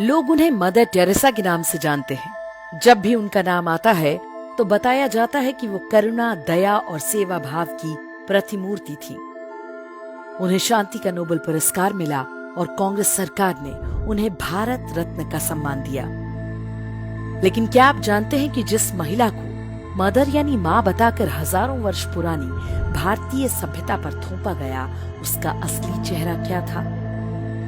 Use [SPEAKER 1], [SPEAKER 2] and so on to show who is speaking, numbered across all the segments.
[SPEAKER 1] लोग उन्हें mother Teresa के नाम से जानते हैं। जब भी उनका नाम आता है तो बताया जाता है कि वो करुणा, दया और सेवा भाव की प्रतिमूर्ति थी। उन्हें शांति का नोबेल पुरस्कार मिला और कांग्रेस सरकार ने उन्हें भारत रत्न का सम्मान दिया। लेकिन क्या आप जानते हैं कि जिस महिला को मदर यानी माँ बताकर हजारों वर्ष पुरानी भारतीय सभ्यता पर थोपा गया, उसका असली चेहरा क्या था?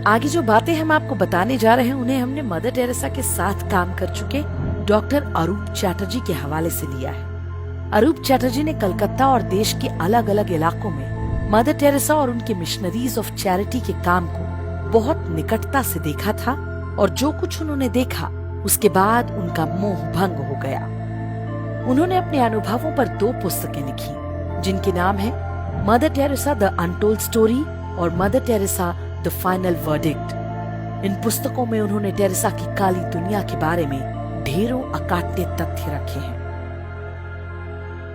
[SPEAKER 1] आगे जो बातें हम आपको बताने जा रहे हैं उन्हें हमने मदर टेरेसा के साथ काम कर चुके डॉक्टर अरूप चैटर्जी के हवाले से लिया है। अरूप चैटर्जी ने कलकत्ता और देश के अलग अलग इलाकों में मदर टेरेसा और उनके मिशनरीज ऑफ चैरिटी के काम को बहुत निकटता से देखा था और जो कुछ उन्होंने देखा उसके बाद उनका मोह भंग हो गया। उन्होंने अपने अनुभवों पर 2 पुस्तकें लिखी जिनके नाम है Mother Teresa the untold story और Mother Teresa the final verdict. इन पुस्तकों में उन्होंने टेरेसा की काली दुनिया के बारे में ढेरों अकाट्य तथ्य रखे हैं।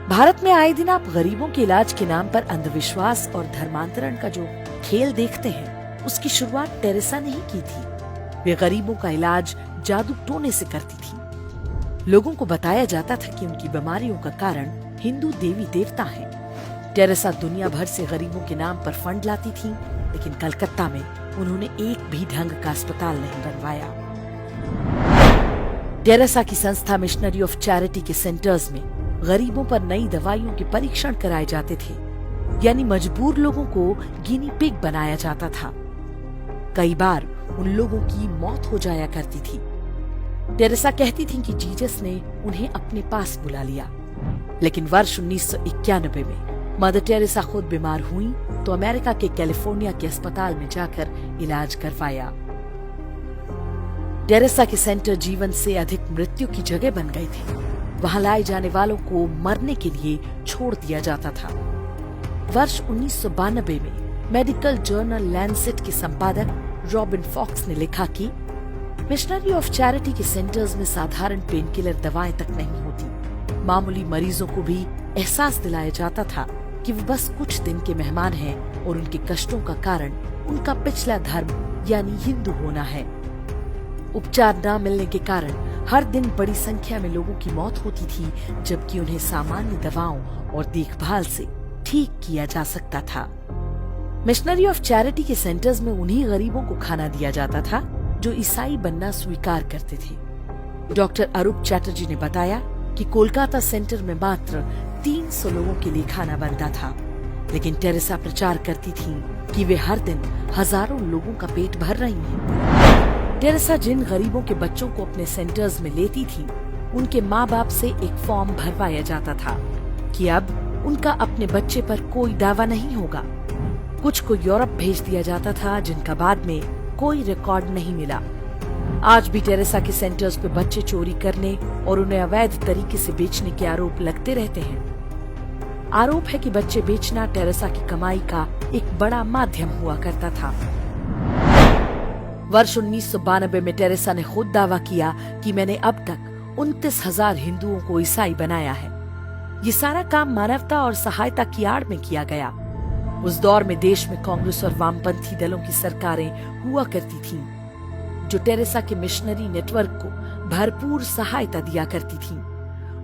[SPEAKER 1] भारत में आए दिन आप गरीबों के इलाज के नाम पर अंधविश्वास और धर्मांतरण का जो खेल देखते हैं, उसकी शुरुआत टेरेसा ने ही की थी। वे गरीबों का इलाज जादू टोने से करती थी। लोगों को बताया जाता था कि उनकी बीमारियों का कारण हिंदू देवी देवता हैं। टेरेसा दुनिया भर से गरीबों के नाम पर फंड लाती थी, लेकिन कलकत्ता में उन्होंने एक भी ढंग का अस्पताल नहीं बनवाया। टेरेसा की संस्था मिशनरी ऑफ चैरिटी के सेंटर्स में गरीबों पर नई दवाइयों के परीक्षण कराए जाते थे, यानी मजबूर लोगों को गिनी पिग बनाया जाता था। कई बार उन लोगों की मौत हो जाया करती थी। टेरेसा कहती थी कि जीसस ने उन्हें अपने पास बुला लिया। लेकिन वर्ष 1991 में मदर टेरेसा खुद बीमार हुई तो अमेरिका के कैलिफोर्निया के अस्पताल में जाकर इलाज करवाया। टेरेसा के सेंटर जीवन से अधिक मृत्यु की जगह बन गए थे। वहां लाए जाने वालों को मरने के लिए छोड़ दिया जाता था। वर्ष 1992 में मेडिकल जर्नल लैंसेट के संपादक रॉबिन फॉक्स ने लिखा कि मिशनरी ऑफ चैरिटी के सेंटर्स में साधारण पेन किलर दवाएं तक नहीं होती। मामूली मरीजों को भी एहसास दिलाया जाता था कि वो बस कुछ दिन के मेहमान हैं और उनके कष्टों का कारण उनका पिछला धर्म यानी हिंदू होना है। उपचार न मिलने के कारण हर दिन बड़ी संख्या में लोगों की मौत होती थी, जबकि उन्हें सामान्य दवाओं और देखभाल से ठीक किया जा सकता था। मिशनरी ऑफ चैरिटी के सेंटर्स में उन्हीं गरीबों को खाना दिया जाता था जो ईसाई बनना स्वीकार करते थे। डॉक्टर अरूप चैटर्जी ने बताया कि कोलकाता सेंटर में मात्र 300 लोगों के लिए खाना बनता था, लेकिन टेरेसा प्रचार करती थी कि वे हर दिन हजारों लोगों का पेट भर रही हैं। टेरेसा जिन गरीबों के बच्चों को अपने सेंटर्स में लेती थी, उनके माँ बाप से एक फॉर्म भरवाया जाता था कि अब उनका अपने बच्चे पर कोई दावा नहीं होगा। कुछ को यूरोप भेज दिया जाता था, जिनका बाद में कोई रिकॉर्ड नहीं मिला। आज भी टेरेसा के सेंटर्स पे बच्चे चोरी करने और उन्हें अवैध तरीके से बेचने के आरोप लगते रहते हैं। आरोप है कि बच्चे बेचना टेरेसा की कमाई का एक बड़ा माध्यम हुआ करता था। वर्ष 1992 में टेरेसा ने खुद दावा किया कि मैंने अब तक 29,000 हिंदुओं को ईसाई बनाया है। ये सारा काम मानवता और सहायता की आड़ में किया गया। उस दौर में देश में कांग्रेस और वामपंथी दलों की सरकारें हुआ करती थीं, जो टेरेसा के मिशनरी नेटवर्क को भरपूर सहायता दिया करती थीं।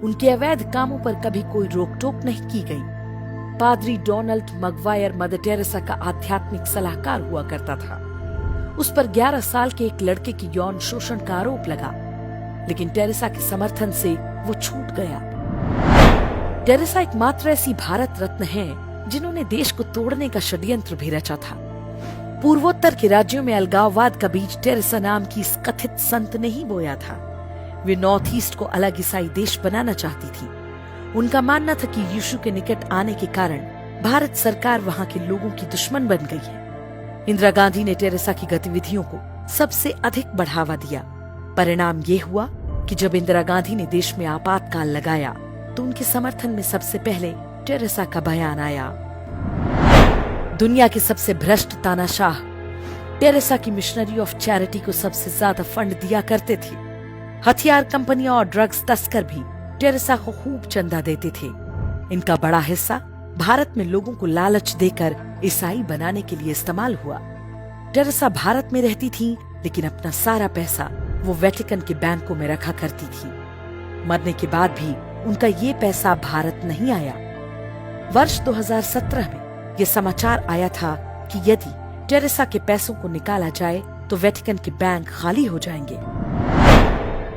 [SPEAKER 1] उनके अवैध कामों पर कभी कोई रोक टोक नहीं की गई। पादरी डोनाल्ड मगवायर मदर टेरेसा का आध्यात्मिक सलाहकार हुआ करता था। उस पर 11 साल के एक लड़के की यौन शोषण का आरोप लगा, लेकिन टेरेसा के समर्थन से वो छूट गया। टेरेसा एकमात्र ऐसी भारत रत्न है जिन्होंने देश को तोड़ने का षड्यंत्र भी रचा था। पूर्वोत्तर के राज्यों में अलगाववाद का बीज टेरेसा नाम की इस कथित संत ने ही बोया था। वे नॉर्थ ईस्ट को अलग ईसाई देश बनाना चाहती थी। उनका मानना था कि यीशु के निकट आने के कारण भारत सरकार वहां के लोगों की दुश्मन बन गई है। इंदिरा गांधी ने टेरेसा की गतिविधियों को सबसे अधिक बढ़ावा दिया। परिणाम ये हुआ कि जब इंदिरा गांधी ने देश में आपातकाल लगाया तो उनके समर्थन में सबसे पहले टेरेसा का बयान आया। दुनिया के सबसे भ्रष्ट तानाशाह टेरेसा की मिशनरी ऑफ चैरिटी को सबसे ज्यादा फंड दिया करते थे। हथियार कंपनियां और ड्रग्स तस्कर भी टेरेसा को खूब चंदा देते थे। इनका बड़ा हिस्सा भारत में लोगों को लालच देकर ईसाई बनाने के लिए इस्तेमाल हुआ। टेरेसा भारत में रहती थी लेकिन अपना सारा पैसा वो वेटिकन के बैंकों में रखा करती थी। मरने के बाद भी उनका ये पैसा भारत नहीं आया। वर्ष 2017 में ये समाचार आया था कि यदि टेरेसा के पैसों को निकाला जाए तो वेटिकन के बैंक खाली हो जाएंगे।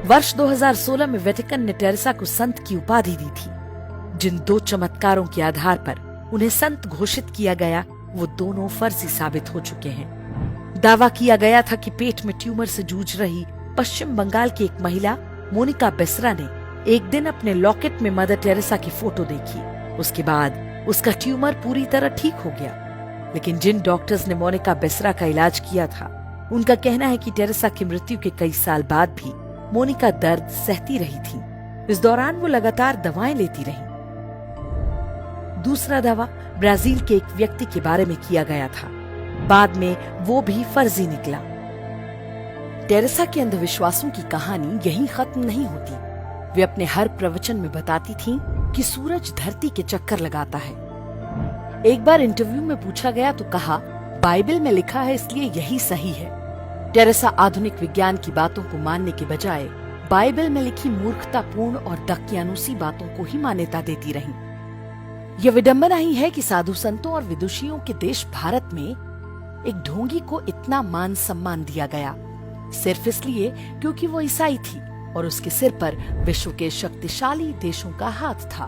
[SPEAKER 1] वर्ष 2016 में वेटिकन ने टेरेसा को संत की उपाधि दी थी। जिन 2 चमत्कारों के आधार पर उन्हें संत घोषित किया गया, वो दोनों फर्जी साबित हो चुके हैं। दावा किया गया था कि पेट में ट्यूमर से जूझ रही पश्चिम बंगाल की एक महिला मोनिका बेसरा ने एक दिन अपने लॉकेट में मदर टेरेसा की फोटो देखी। उसके बाद उसका ट्यूमर पूरी तरह ठीक हो गया। लेकिन जिन डॉक्टर्स ने मोनिका बेसरा का इलाज किया था, उनका कहना है कि टेरेसा की मृत्यु के कई साल बाद भी मोनिका दर्द सहती रही थी। इस दौरान वो लगातार दवाएं लेती रही। दूसरा दावा ब्राजील के एक व्यक्ति के बारे में किया गया था। बाद में वो भी फर्जी निकला। टेरेसा के अंधविश्वासों की कहानी यहीं खत्म नहीं होती। वे अपने हर प्रवचन में बताती थीं कि सूरज धरती के चक्कर लगाता है। एक बार इंटरव्यू में पूछा गया तो कहा, बाइबल में लिखा है इसलिए यही सही है। टेरेसा आधुनिक विज्ञान की बातों को मानने के बजाय बाइबल में लिखी मूर्खतापूर्ण और दकियानुसी बातों को ही मान्यता देती रही। यह विडंबना ही है कि साधु संतों और विदुषियों के देश भारत में एक ढोंगी को इतना मान सम्मान दिया गया, सिर्फ इसलिए क्योंकि वो ईसाई थी और उसके सिर पर विश्व के शक्तिशाली देशों का हाथ था।